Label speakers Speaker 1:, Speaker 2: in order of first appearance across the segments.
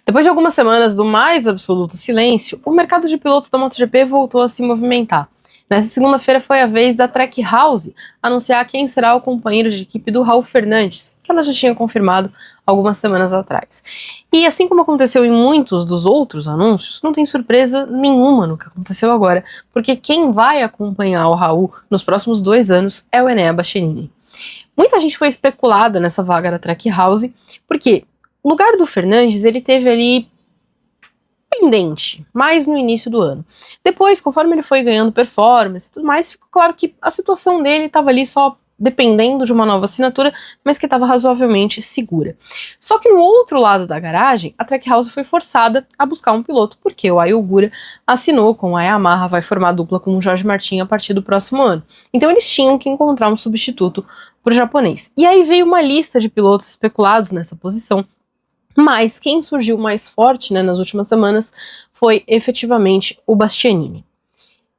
Speaker 1: Depois de algumas semanas do mais absoluto silêncio, o mercado de pilotos da MotoGP voltou a se movimentar. Nessa segunda-feira foi a vez da Trackhouse anunciar quem será o companheiro de equipe do Raul Fernandes, que ela já tinha confirmado algumas semanas atrás. E assim como aconteceu em muitos dos outros anúncios, não tem surpresa nenhuma no que aconteceu agora, porque quem vai acompanhar o Raul nos próximos 2 anos é o Enea Bastianini. Muita gente foi especulada nessa vaga da Trackhouse, porque o lugar do Fernandes ele teve ali pendente, mais no início do ano. Depois, conforme ele foi ganhando performance e tudo mais, ficou claro que a situação dele estava ali só dependendo de uma nova assinatura, mas que estava razoavelmente segura. Só que no outro lado da garagem, a Trackhouse foi forçada a buscar um piloto, porque o Ai Ogura assinou com a Yamaha, vai formar dupla com o Jorge Martin a partir do próximo ano. Então eles tinham que encontrar um substituto para o japonês. E aí veio uma lista de pilotos especulados nessa posição, mas quem surgiu mais forte, nas últimas semanas foi efetivamente o Bastianini.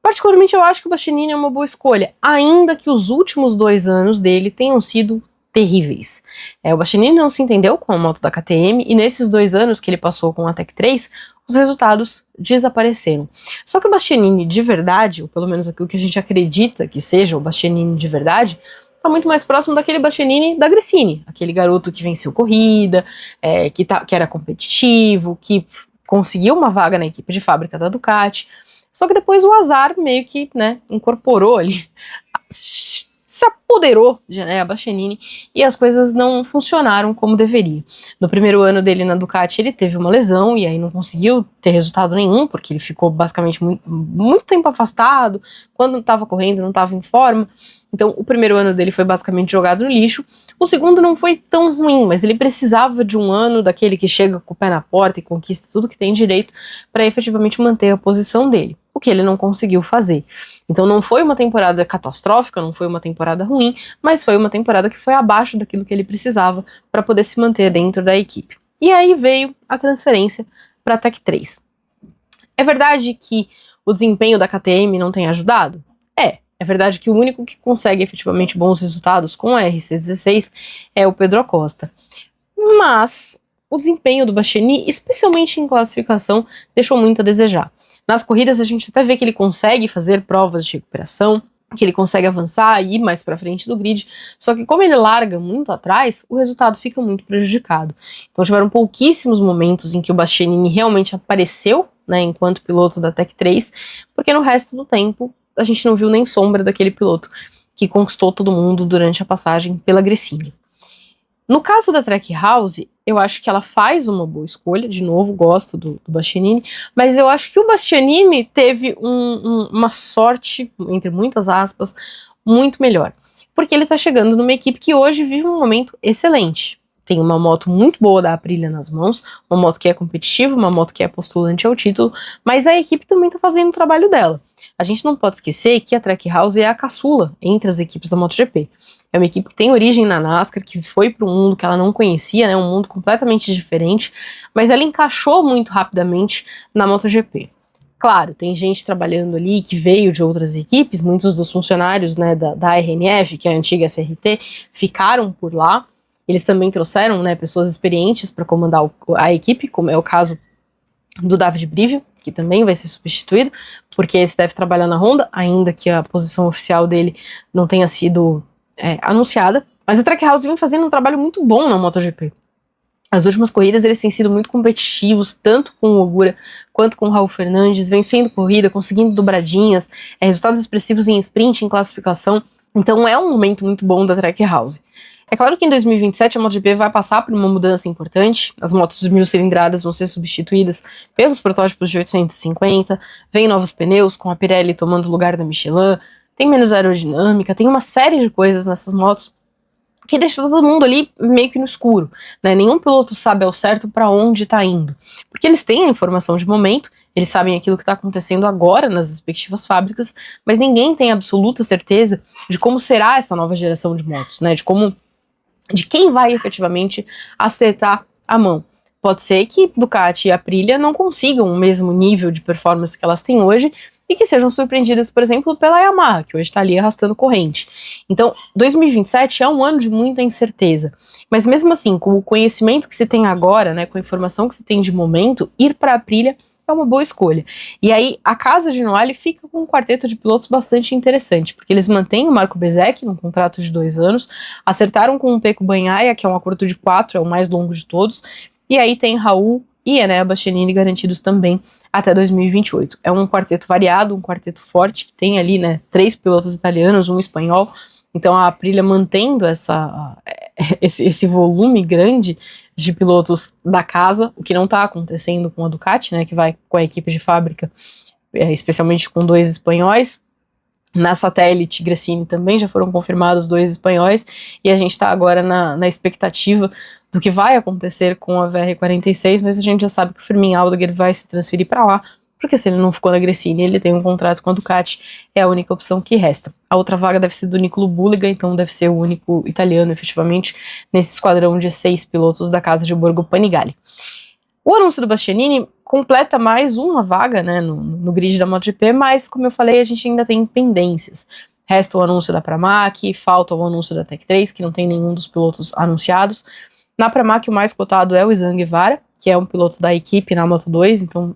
Speaker 1: Particularmente eu acho que o Bastianini é uma boa escolha, ainda que os últimos 2 anos dele tenham sido terríveis. O Bastianini não se entendeu com a moto da KTM e nesses 2 anos que ele passou com a Tech 3, os resultados desapareceram. Só que o Bastianini de verdade, ou pelo menos aquilo que a gente acredita que seja o Bastianini de verdade, tá muito mais próximo daquele Bastianini da Gresini, aquele garoto que venceu corrida, que era competitivo, que conseguiu uma vaga na equipe de fábrica da Ducati, só que depois o azar meio que, incorporou ali, se apoderou de Enea Bastianini e as coisas não funcionaram como deveria. No primeiro ano dele na Ducati ele teve uma lesão e aí não conseguiu ter resultado nenhum, porque ele ficou basicamente muito tempo afastado, quando estava correndo não estava em forma. Então o primeiro ano dele foi basicamente jogado no lixo. O segundo não foi tão ruim, mas ele precisava de um ano daquele que chega com o pé na porta e conquista tudo que tem direito para efetivamente manter a posição dele, o que ele não conseguiu fazer. Então não foi uma temporada catastrófica, não foi uma temporada ruim, mas foi uma temporada que foi abaixo daquilo que ele precisava para poder se manter dentro da equipe. E aí veio a transferência para a Tech 3. É verdade que o desempenho da KTM não tem ajudado? É verdade que o único que consegue efetivamente bons resultados com a RC16 é o Pedro Acosta. Mas o desempenho do Bastianini, especialmente em classificação, deixou muito a desejar. Nas corridas a gente até vê que ele consegue fazer provas de recuperação, que ele consegue avançar e ir mais para frente do grid, só que como ele larga muito atrás, o resultado fica muito prejudicado. Então tiveram pouquíssimos momentos em que o Bastianini realmente apareceu, enquanto piloto da Tech 3, porque no resto do tempo a gente não viu nem sombra daquele piloto que conquistou todo mundo durante a passagem pela Gresini. No caso da Trackhouse, eu acho que ela faz uma boa escolha, de novo, gosto do Bastianini, mas eu acho que o Bastianini teve uma sorte, entre muitas aspas, muito melhor, porque ele tá chegando numa equipe que hoje vive um momento excelente. Tem uma moto muito boa da Aprilia nas mãos, uma moto que é competitiva, uma moto que é postulante ao título, mas a equipe também tá fazendo o trabalho dela. A gente não pode esquecer que a Trackhouse é a caçula entre as equipes da MotoGP. É uma equipe que tem origem na NASCAR, que foi para um mundo que ela não conhecia, um mundo completamente diferente, mas ela encaixou muito rapidamente na MotoGP. Claro, tem gente trabalhando ali que veio de outras equipes, muitos dos funcionários da RNF, que é a antiga SRT, ficaram por lá. Eles também trouxeram pessoas experientes para comandar a equipe, como é o caso do David Brivio, que também vai ser substituído, porque esse deve trabalhar na Honda, ainda que a posição oficial dele não tenha sido anunciada. Mas a Trackhouse vem fazendo um trabalho muito bom na MotoGP. As últimas corridas eles têm sido muito competitivos, tanto com o Ogura quanto com o Raul Fernandes, vencendo corrida, conseguindo dobradinhas, resultados expressivos em sprint, em classificação. Então é um momento muito bom da Trackhouse. É claro que em 2027 a MotoGP vai passar por uma mudança importante, as motos de 1000 cilindradas vão ser substituídas pelos protótipos de 850, vem novos pneus, com a Pirelli tomando o lugar da Michelin, tem menos aerodinâmica, tem uma série de coisas nessas motos que deixa todo mundo ali meio que no escuro, Nenhum piloto sabe ao certo para onde está indo, porque eles têm a informação de momento, eles sabem aquilo que está acontecendo agora nas respectivas fábricas, mas ninguém tem absoluta certeza de como será essa nova geração de motos, de quem vai efetivamente acertar a mão. Pode ser que Ducati e Aprilia não consigam o mesmo nível de performance que elas têm hoje, e que sejam surpreendidas, por exemplo, pela Yamaha, que hoje está ali arrastando corrente. Então, 2027 é um ano de muita incerteza, mas mesmo assim, com o conhecimento que se tem agora, né, com a informação que se tem de momento, ir para a Aprilia é uma boa escolha. E aí, a casa de Noale fica com um quarteto de pilotos bastante interessante, porque eles mantêm o Marco Bezzecchi num contrato de 2 anos, acertaram com o Pecco Bagnaia, que é um acordo de 4, é o mais longo de todos, e aí tem Raul e Enea Bastianini garantidos também até 2028. É um quarteto variado, um quarteto forte, que tem ali, né, 3 pilotos italianos, um espanhol, então a Aprilia mantendo esse volume grande de pilotos da casa, o que não está acontecendo com a Ducati, né, que vai com a equipe de fábrica, especialmente com 2 espanhóis. Na satélite Gresini também já foram confirmados 2 espanhóis, e a gente está agora na expectativa do que vai acontecer com a VR46, mas a gente já sabe que o Firmin Aldeguer vai se transferir para lá, porque se ele não ficou na Gresini, ele tem um contrato com a Ducati, é a única opção que resta. A outra vaga deve ser do Nicolo Bulliga, então deve ser o único italiano, efetivamente, nesse esquadrão de 6 pilotos da casa de Borgo Panigale. O anúncio do Bastianini completa mais uma vaga, né, no grid da MotoGP, mas, como eu falei, a gente ainda tem pendências. Resta o anúncio da Pramac, falta o anúncio da Tech 3, que não tem nenhum dos pilotos anunciados. Na Pramac, o mais cotado é o Izan Guevara, que é um piloto da equipe na Moto2, então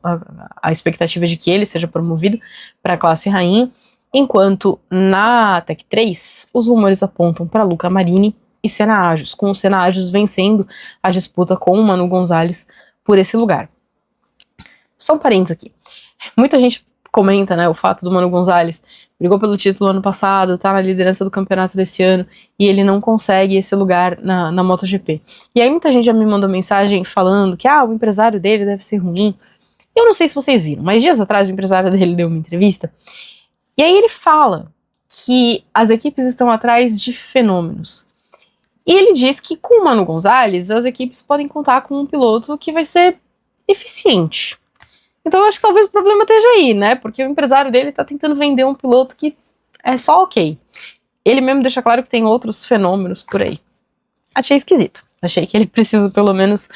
Speaker 1: a expectativa é de que ele seja promovido para a classe rainha, enquanto na Tech 3, os rumores apontam para Luca Marini e Senna Agios, com o Senna Agios vencendo a disputa com o Manu Gonzalez por esse lugar. Só um parênteses aqui. Muita gente comenta, né, o fato do Manu Gonzalez brigou pelo título ano passado, tá na liderança do campeonato desse ano, e ele não consegue esse lugar na MotoGP. E aí muita gente já me mandou mensagem falando que o empresário dele deve ser ruim. Eu não sei se vocês viram, mas dias atrás o empresário dele deu uma entrevista, e aí ele fala que as equipes estão atrás de fenômenos. E ele diz que com o Manu Gonzalez, as equipes podem contar com um piloto que vai ser eficiente. Então eu acho que talvez o problema esteja aí, né? Porque o empresário dele tá tentando vender um piloto que é só ok. Ele mesmo deixa claro que tem outros fenômenos por aí. Achei esquisito. Achei que ele precisa pelo menos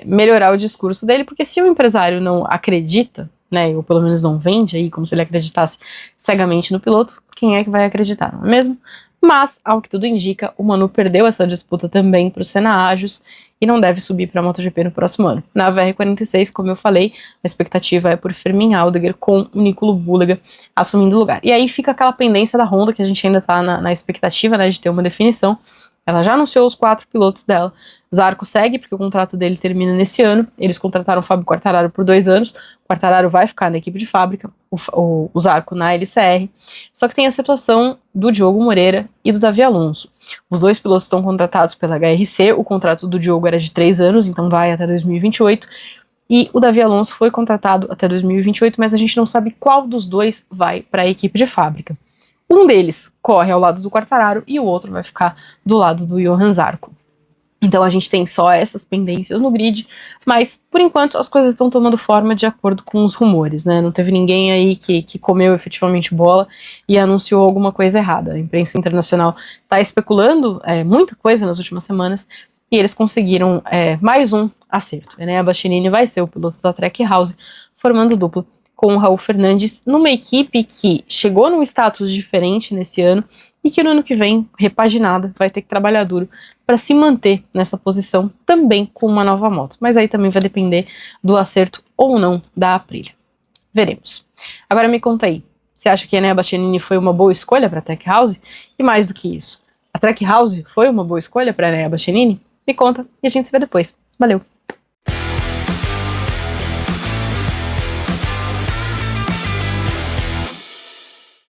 Speaker 1: melhorar o discurso dele, porque se o empresário não acredita, né, ou pelo menos não vende aí, como se ele acreditasse cegamente no piloto, quem é que vai acreditar, não é mesmo? Mas, ao que tudo indica, o Manu perdeu essa disputa também para o Senna Agios e não deve subir para a MotoGP no próximo ano. Na VR46, como eu falei, a expectativa é por Firmin Aldeguer com o Nicolo Bulliga assumindo o lugar. E aí fica aquela pendência da Honda, que a gente ainda está na expectativa, né, de ter uma definição. Ela já anunciou os 4 pilotos dela. Zarco segue, porque o contrato dele termina nesse ano. Eles contrataram o Fábio Quartararo por 2 anos. O Quartararo vai ficar na equipe de fábrica, o Zarco na LCR. Só que tem a situação do Diogo Moreira e do Davi Alonso. Os 2 pilotos estão contratados pela HRC. O contrato do Diogo era de 3 anos, então vai até 2028. E o Davi Alonso foi contratado até 2028, mas a gente não sabe qual dos 2 vai para a equipe de fábrica. Um deles corre ao lado do Quartararo e o outro vai ficar do lado do Johan Zarco. Então a gente tem só essas pendências no grid, mas por enquanto as coisas estão tomando forma de acordo com os rumores, né? Não teve ninguém aí que comeu efetivamente bola e anunciou alguma coisa errada. A imprensa internacional está especulando muita coisa nas últimas semanas e eles conseguiram mais um acerto. Enea Bastianini vai ser o piloto da Trackhouse, formando dupla com o Raul Fernandes, numa equipe que chegou num status diferente nesse ano e que no ano que vem, repaginada, vai ter que trabalhar duro para se manter nessa posição também com uma nova moto. Mas aí também vai depender do acerto ou não da Aprilia. Veremos. Agora me conta aí, você acha que a Enea Bastianini foi uma boa escolha para a Trackhouse? E mais do que isso, a Trackhouse foi uma boa escolha para a Enea Bastianini? Me conta e a gente se vê depois. Valeu!